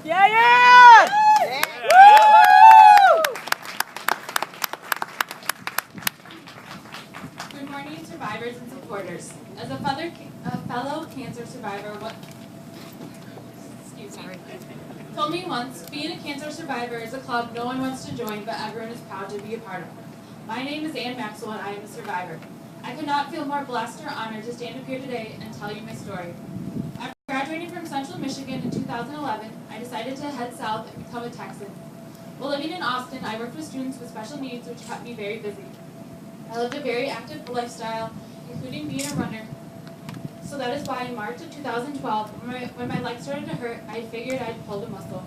Yeah, yeah! Good morning, survivors and supporters. As a fellow cancer survivor, told me once, being a cancer survivor is a club no one wants to join, but everyone is proud to be a part of. My name is Ann Maxwell, and I am a survivor. I could not feel more blessed or honored to stand up here today and tell you my story. After graduating from Central Michigan in 2011, I decided to head south and become a Texan. While living in Austin, I worked with students with special needs, which kept me very busy. I lived a very active lifestyle, including being a runner. So that is why in March of 2012, when my leg started to hurt, I figured I'd pulled a muscle.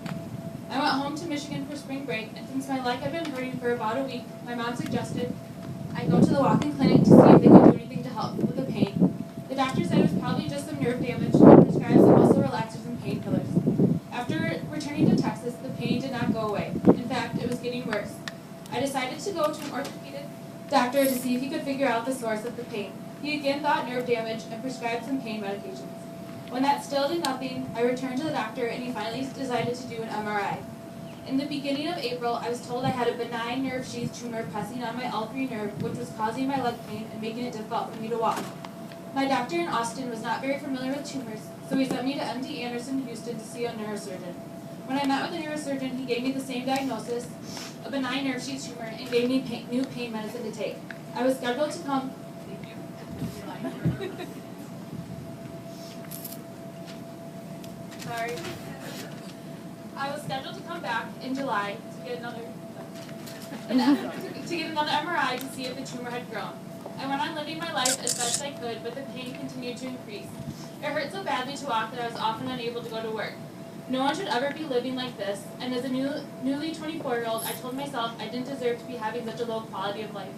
I went home to Michigan for spring break, and since my leg had been hurting for about a week, my mom suggested I go to the walk-in clinic to see if they could do anything to help with the pain. The doctor said it was probably just some nerve damage and prescribed some muscle relaxers and painkillers. After returning to Texas, the pain did not go away. In fact, it was getting worse. I decided to go to an orthopedic doctor to see if he could figure out the source of the pain. He again thought nerve damage and prescribed some pain medications. When that still did nothing, I returned to the doctor and he finally decided to do an MRI. In the beginning of April, I was told I had a benign nerve sheath tumor pressing on my L3 nerve, which was causing my leg pain and making it difficult for me to walk. My doctor in Austin was not very familiar with tumors, so he sent me to MD Anderson, Houston to see a neurosurgeon. When I met with the neurosurgeon, he gave me the same diagnosis, a benign nerve sheath tumor, and gave me new pain medicine to take. I was scheduled to come. Sorry. I was scheduled to come back in July to get another MRI to see if the tumor had grown. I went on living my life as best I could, but the pain continued to increase. It hurt so badly to walk that I was often unable to go to work. No one should ever be living like this, and as a newly 24-year-old, I told myself I didn't deserve to be having such a low quality of life.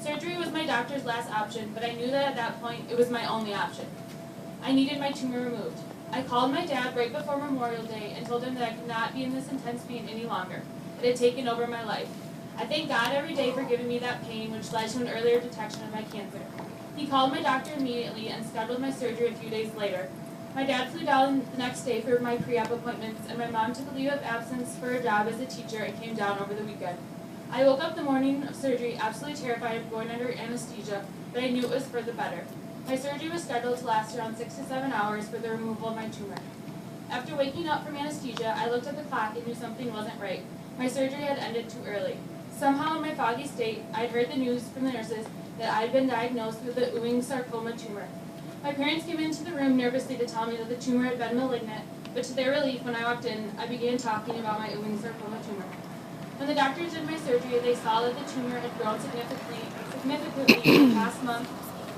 Surgery was my doctor's last option, but I knew that at that point it was my only option. I needed my tumor removed. I called my dad right before Memorial Day and told him that I could not be in this intense pain any longer. It had taken over my life. I thank God every day for giving me that pain, which led to an earlier detection of my cancer. He called my doctor immediately and scheduled my surgery a few days later. My dad flew down the next day for my pre-op appointments, and my mom took a leave of absence for a job as a teacher and came down over the weekend. I woke up the morning of surgery absolutely terrified of going under anesthesia, but I knew it was for the better. My surgery was scheduled to last around 6 to 7 hours for the removal of my tumor. After waking up from anesthesia, I looked at the clock and knew something wasn't right. My surgery had ended too early. Somehow in my foggy state, I'd heard the news from the nurses that I'd been diagnosed with the Ewing sarcoma tumor. My parents came into the room nervously to tell me that the tumor had been malignant, but to their relief, when I walked in, I began talking about my Ewing sarcoma tumor. When the doctors did my surgery, they saw that the tumor had grown significantly in the past month,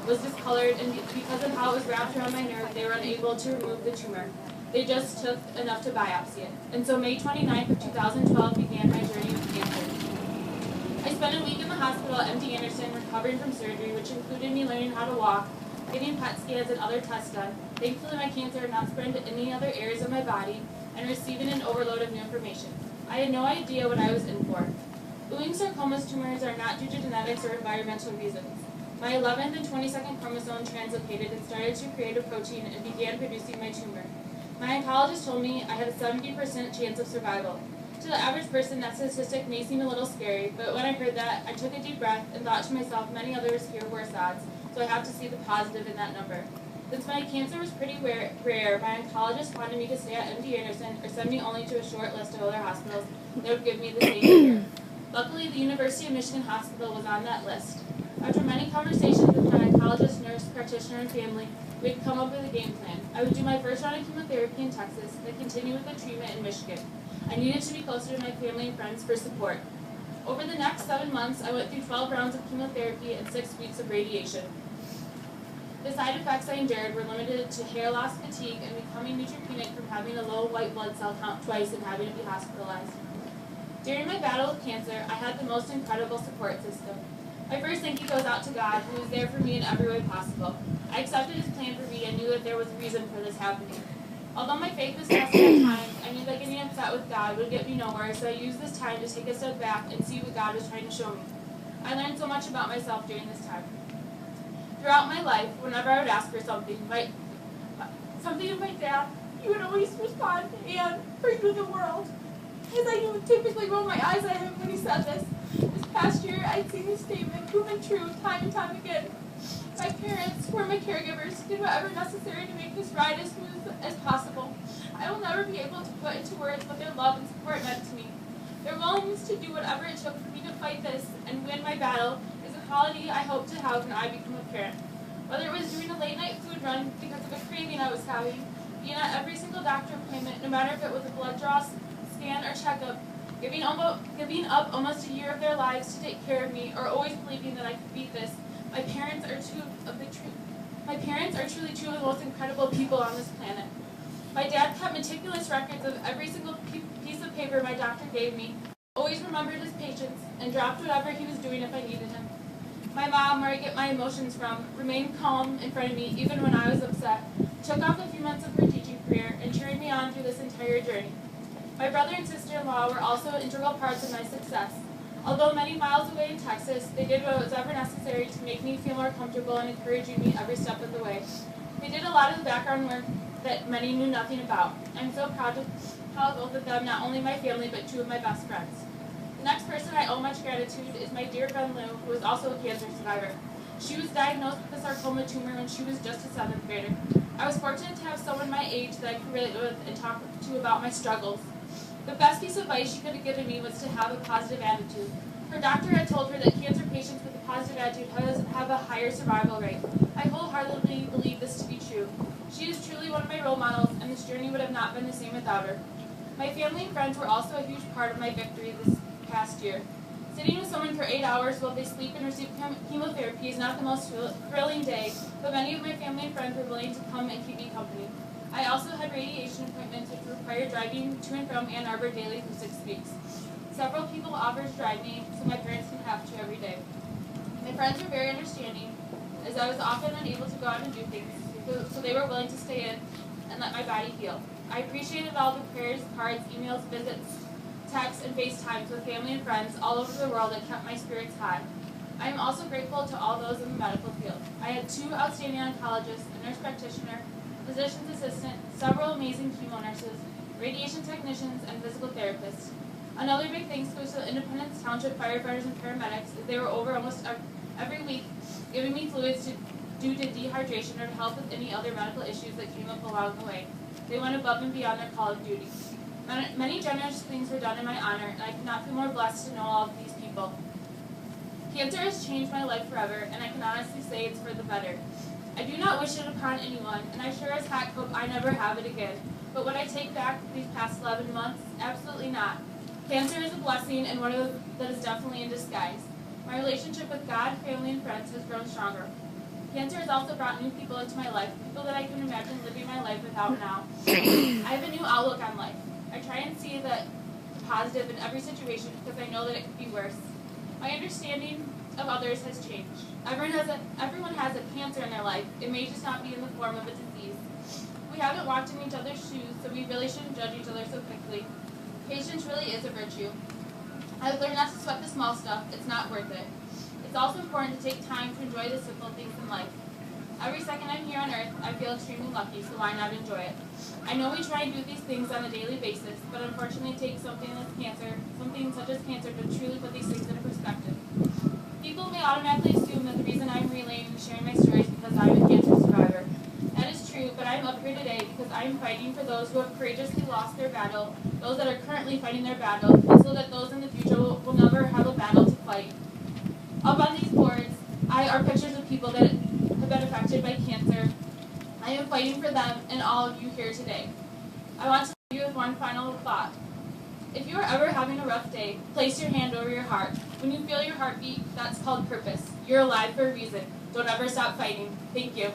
was discolored, and because of how it was wrapped around my nerve, they were unable to remove the tumor. They just took enough to biopsy it. And so May 29th of 2012 began my journey with cancer. I spent a week in the hospital at MD Anderson recovering from surgery, which included me learning how to walk, getting PET scans and other tests done. Thankfully, my cancer had not spread to any other areas of my body, and receiving an overload of new information. I had no idea what I was in for. Ewing sarcoma tumors are not due to genetics or environmental reasons. My 11th and 22nd chromosome translocated and started to create a protein and began producing my tumor. My oncologist told me I had a 70% chance of survival. To the average person, that statistic may seem a little scary, but when I heard that, I took a deep breath and thought to myself, many others hear worse odds, so I have to see the positive in that number. Since my cancer was pretty rare, my oncologist wanted me to stay at MD Anderson or send me only to a short list of other hospitals that would give me the same care. Luckily, the University of Michigan Hospital was on that list. After many conversations with my oncologist, nurse, practitioner, and family, we had come up with a game plan. I would do my first round of chemotherapy in Texas, then continue with the treatment in Michigan. I needed to be closer to my family and friends for support. Over the next 7 months, I went through 12 rounds of chemotherapy and 6 weeks of radiation. The side effects I endured were limited to hair loss, fatigue, and becoming neutropenic from having a low white blood cell count twice and having to be hospitalized. During my battle with cancer, I had the most incredible support system. My first thank you goes out to God, who was there for me in every way possible. I accepted His plan for me and knew that there was a reason for this happening. Although my faith was tested at times, I knew that getting upset with God would get me nowhere, so I used this time to take a step back and see what God was trying to show me. I learned so much about myself during this time. Throughout my life, whenever I would ask for something of my dad, He would always respond, "Anne, for you the world." As I would typically roll my eyes at him when he said this. This past year, I'd seen his statement proven true time and time again. My parents, who were my caregivers, did whatever necessary to make this ride as smooth as possible. I will never be able to put into words what their love and support meant to me. Their willingness to do whatever it took for me to fight this and win my battle is a quality I hope to have when I become a parent. Whether it was doing a late-night food run because of a craving I was having, being at every single doctor appointment, no matter if it was a blood draw, scan, or checkup, giving up almost a year of their lives to take care of me, or always believing that I could beat this, my parents are truly two of the most incredible people on this planet. My dad kept meticulous records of every single piece of paper my doctor gave me, always remembered his patients, and dropped whatever he was doing if I needed him. My mom, where I get my emotions from, remained calm in front of me even when I was upset, took off a few months of her teaching career, and cheered me on through this entire journey. My brother and sister-in-law were also integral parts of my success. Although many miles away in Texas, they did what was ever necessary to make me feel more comfortable and encouraging me every step of the way. They did a lot of the background work that many knew nothing about. I'm so proud of both of them, not only my family, but two of my best friends. The next person I owe much gratitude is my dear friend Lou, who is also a cancer survivor. She was diagnosed with a sarcoma tumor when she was just a 7th grader. I was fortunate to have someone my age that I could relate with and talk to about my struggles. The best piece of advice she could have given me was to have a positive attitude. Her doctor had told her that cancer patients with a positive attitude have a higher survival rate. I wholeheartedly believe this to be true. She is truly one of my role models, and this journey would have not been the same without her. My family and friends were also a huge part of my victory this past year. Sitting with someone for 8 hours while they sleep and receive chemotherapy is not the most thrilling day, but many of my family and friends were willing to come and keep me company. I also had radiation appointments which required driving to and from Ann Arbor daily for 6 weeks. Several people offered to drive me, so my parents didn't have to every day. My friends were very understanding, as I was often unable to go out and do things, so they were willing to stay in and let my body heal. I appreciated all the prayers, cards, emails, visits, texts, and FaceTimes with family and friends all over the world that kept my spirits high. I am also grateful to all those in the medical field. I had 2 outstanding oncologists, a nurse practitioner, physician's assistant, several amazing chemo nurses, radiation technicians, and physical therapists. Another big thanks goes to the Independence Township firefighters and paramedics, as they were over almost every week giving me fluids due to dehydration or to help with any other medical issues that came up along the way. They went above and beyond their call of duty. Many generous things were done in my honor, and I could not feel more blessed to know all of these people. Cancer has changed my life forever, and I can honestly say it's for the better. I do not wish it upon anyone, and I sure as heck hope I never have it again. But would I take back these past 11 months? Absolutely not. Cancer is a blessing, and one that is definitely in disguise. My relationship with God, family, and friends has grown stronger. Cancer has also brought new people into my life, people that I couldn't imagine living my life without now. I have a new outlook on life. I try and see the positive in every situation because I know that it could be worse. My understanding of others has changed. Everyone has a cancer in their life. It may just not be in the form of a disease. We haven't walked in each other's shoes, so we really shouldn't judge each other so quickly. Patience really is a virtue. I've learned not to sweat the small stuff. It's not worth it. It's also important to take time to enjoy the simple things in life. Every second I'm here on earth, I feel extremely lucky, so why not enjoy it? I know we try and do these things on a daily basis, but unfortunately it takes something such as cancer to truly put these things into perspective. People may automatically assume that the reason I'm relaying and sharing my story is because I'm a cancer survivor. That is true, but I'm up here today because I am fighting for those who have courageously lost their battle, those that are currently fighting their battle, and so that those in the future will never have a battle to fight. Up on these boards are pictures of people that have been affected by cancer. I am fighting for them and all of you here today. I want to leave you with one final thought. If you are ever having a rough day, place your hand over your heart. When you feel your heartbeat, that's called purpose. You're alive for a reason. Don't ever stop fighting. Thank you.